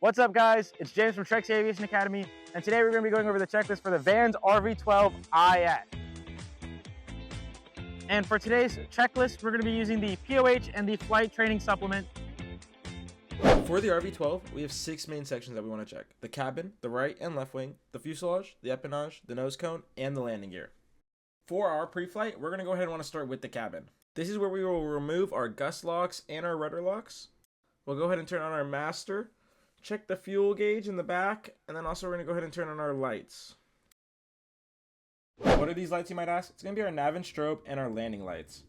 What's up, guys? It's James from Trexie Aviation Academy, and today we're going to be going over the checklist for the Van's RV-12iS. And for today's checklist, we're going to be using the POH and the Flight training supplement. For the RV-12, we have 6 main sections that we want to check: the cabin, the right and left wing, the fuselage, the empennage, the nose cone, and the landing gear. For our pre-flight, we're going to go ahead and want to start with the cabin. This is where we will remove our gust locks and our rudder locks. We'll go ahead and turn on our master, check the fuel gauge in the back, and then also we're going to go ahead and turn on our lights. What are these lights, you might ask? It's going to be our nav and strobe and our landing lights.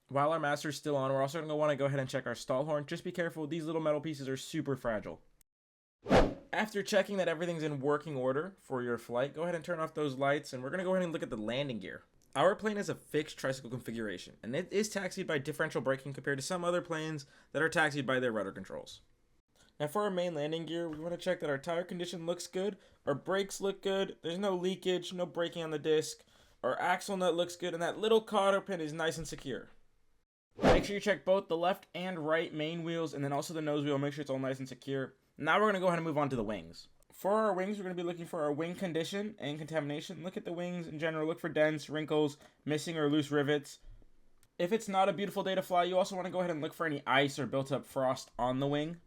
While our master is still on, we're also going to want to go ahead and check our stall horn. Just be careful, these little metal pieces are super fragile. After checking that everything's in working order for your flight, go ahead and turn off those lights, and we're going to go ahead and look at the landing gear. Our plane has a fixed tricycle configuration, and it is taxied by differential braking compared to some other planes that are taxied by their rudder controls. Now for our main landing gear, we want to check that our tire condition looks good, our brakes look good, there's no leakage, no braking on the disc, our axle nut looks good, and that little cotter pin is nice and secure. Make sure you check both the left and right main wheels, and then also the nose wheel, make sure it's all nice and secure. Now we're going to go ahead and move on to the wings. For our wings, we're going to be looking for our wing condition and contamination. Look at the wings in general, look for dents, wrinkles, missing or loose rivets. If it's not a beautiful day to fly, you also want to go ahead and look for any ice or built up frost on the wing.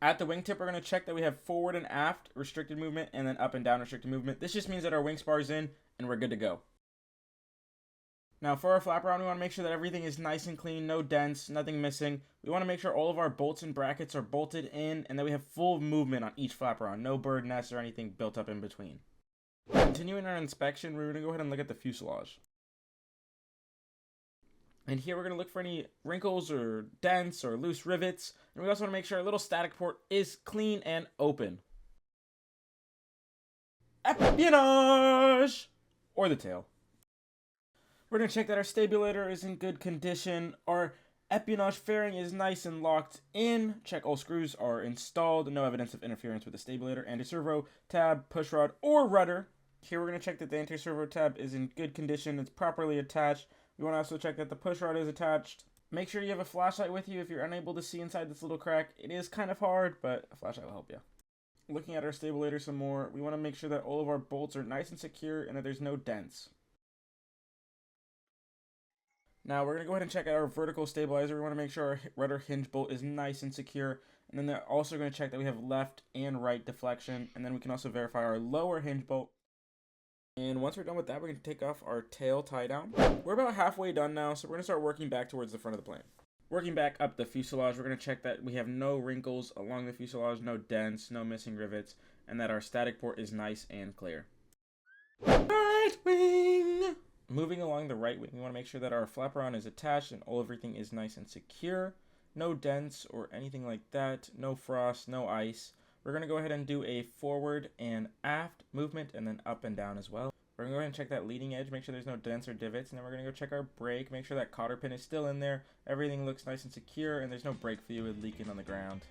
At the wingtip, we're going to check that we have forward and aft restricted movement and then up and down restricted movement. This just means that our wing spar is in and we're good to go. Now for our flap round, we want to make sure that everything is nice and clean, no dents, nothing missing. We want to make sure all of our bolts and brackets are bolted in and that we have full movement on each flap round, no bird nests or anything built up in between. Continuing our inspection, we're going to go ahead and look at the fuselage. And here we're going to look for any wrinkles or dents or loose rivets. And we also want to make sure our little static port is clean and open. Empennage! Or the tail. We're going to check that our stabulator is in good condition. Our empennage fairing is nice and locked in. Check all screws are installed. No evidence of interference with the stabulator. Anti-servo tab, push rod, or rudder. Here we're going to check that the anti-servo tab is in good condition. It's properly attached. We want to also check that the push rod is attached. Make sure you have a flashlight with you if you're unable to see inside this little crack. It is kind of hard, but a flashlight will help you. Looking at our stabulator some more, we want to make sure that all of our bolts are nice and secure and that there's no dents. Now we're going to go ahead and check out our vertical stabilizer. We want to make sure our rudder hinge bolt is nice and secure. And then they're also going to check that we have left and right deflection. And then we can also verify our lower hinge bolt. And once we're done with that, we're going to take off our tail tie down. We're about halfway done now, so we're going to start working back towards the front of the plane. Working back up the fuselage, we're going to check that we have no wrinkles along the fuselage, no dents, no missing rivets, and that our static port is nice and clear. Right wing! Moving along the right wing, we want to make sure that our flaperon is attached and everything is nice and secure. No dents or anything like that, no frost, no ice. We're going to go ahead and do a forward and aft movement and then up and down as well. We're going to go ahead and check that leading edge, make sure there's no dents or divots, and then we're going to go check our brake, make sure that cotter pin is still in there, everything looks nice and secure, and there's no brake fluid leaking on the ground.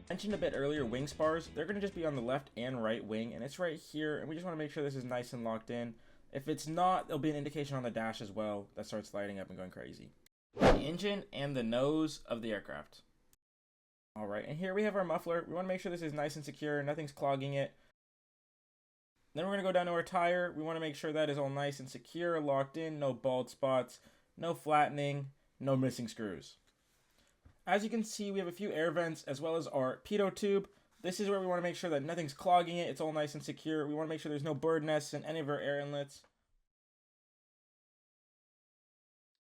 Mentioned a bit earlier, wing spars, they're going to just be on the left and right wing, and it's right here, and we just want to make sure this is nice and locked in. If it's not, there'll be an indication on the dash as well that starts lighting up and going crazy. The engine and the nose of the aircraft. Alright, and here we have our muffler. We want to make sure this is nice and secure, nothing's clogging it. Then we're going to go down to our tire. We want to make sure that is all nice and secure, locked in, no bald spots, no flattening, no missing screws. As you can see, we have a few air vents as well as our pitot tube. This is where we want to make sure that nothing's clogging it, it's all nice and secure. We want to make sure there's no bird nests in any of our air inlets.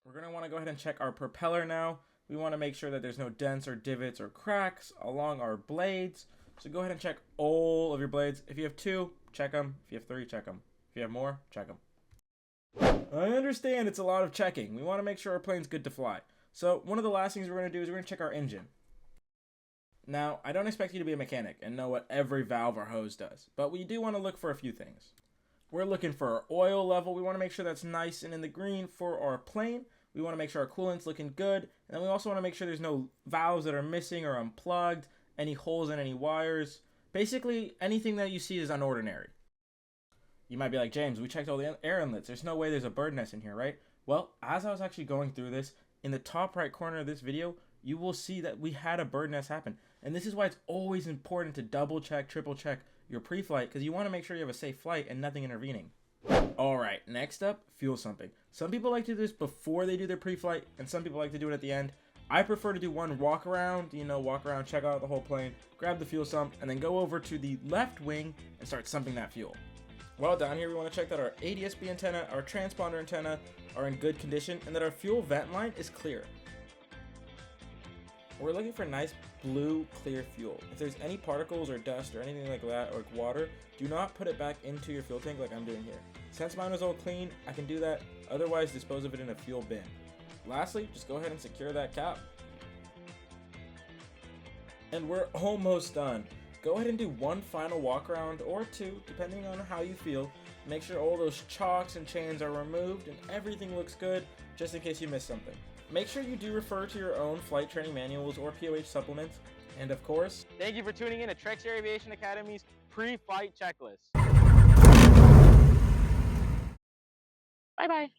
We're going to want to go ahead and check our propeller now. We want to make sure that there's no dents or divots or cracks along our blades. So go ahead and check all of your blades. If you have 2, check them. If you have 3, check them. If you have more, check them. I understand it's a lot of checking. We want to make sure our plane's good to fly. So one of the last things we're going to do is we're going to check our engine. Now, I don't expect you to be a mechanic and know what every valve or hose does, but we do want to look for a few things. We're looking for our oil level. We want to make sure that's nice and in the green for our plane. We want to make sure our coolant's looking good. And then we also want to make sure there's no valves that are missing or unplugged, any holes in any wires. Basically, anything that you see is unordinary. You might be like, James, we checked all the air inlets. There's no way there's a bird nest in here, right? Well, as I was actually going through this, in the top right corner of this video, you will see that we had a bird nest happen. And this is why it's always important to double check, triple check your pre-flight, because you want to make sure you have a safe flight and nothing intervening. Alright, next up, fuel sumping. Some people like to do this before they do their pre-flight, and some people like to do it at the end. I prefer to do one walk around, check out the whole plane, grab the fuel sump, and then go over to the left wing and start sumping that fuel. While down here, we want to check that our ADS-B antenna, our transponder antenna are in good condition, and that our fuel vent line is clear. We're looking for nice blue clear fuel. If there's any particles or dust or anything like that, or water, do not put it back into your fuel tank like I'm doing here. Since mine was all clean, I can do that. Otherwise, dispose of it in a fuel bin. Lastly, just go ahead and secure that cap. And we're almost done. Go ahead and do one final walk around or two, depending on how you feel. Make sure all those chocks and chains are removed and everything looks good, just in case you missed something. Make sure you do refer to your own flight training manuals or POH supplements. And of course, Thank you for tuning in to Trex Aviation Academy's pre-flight checklist. Bye-bye.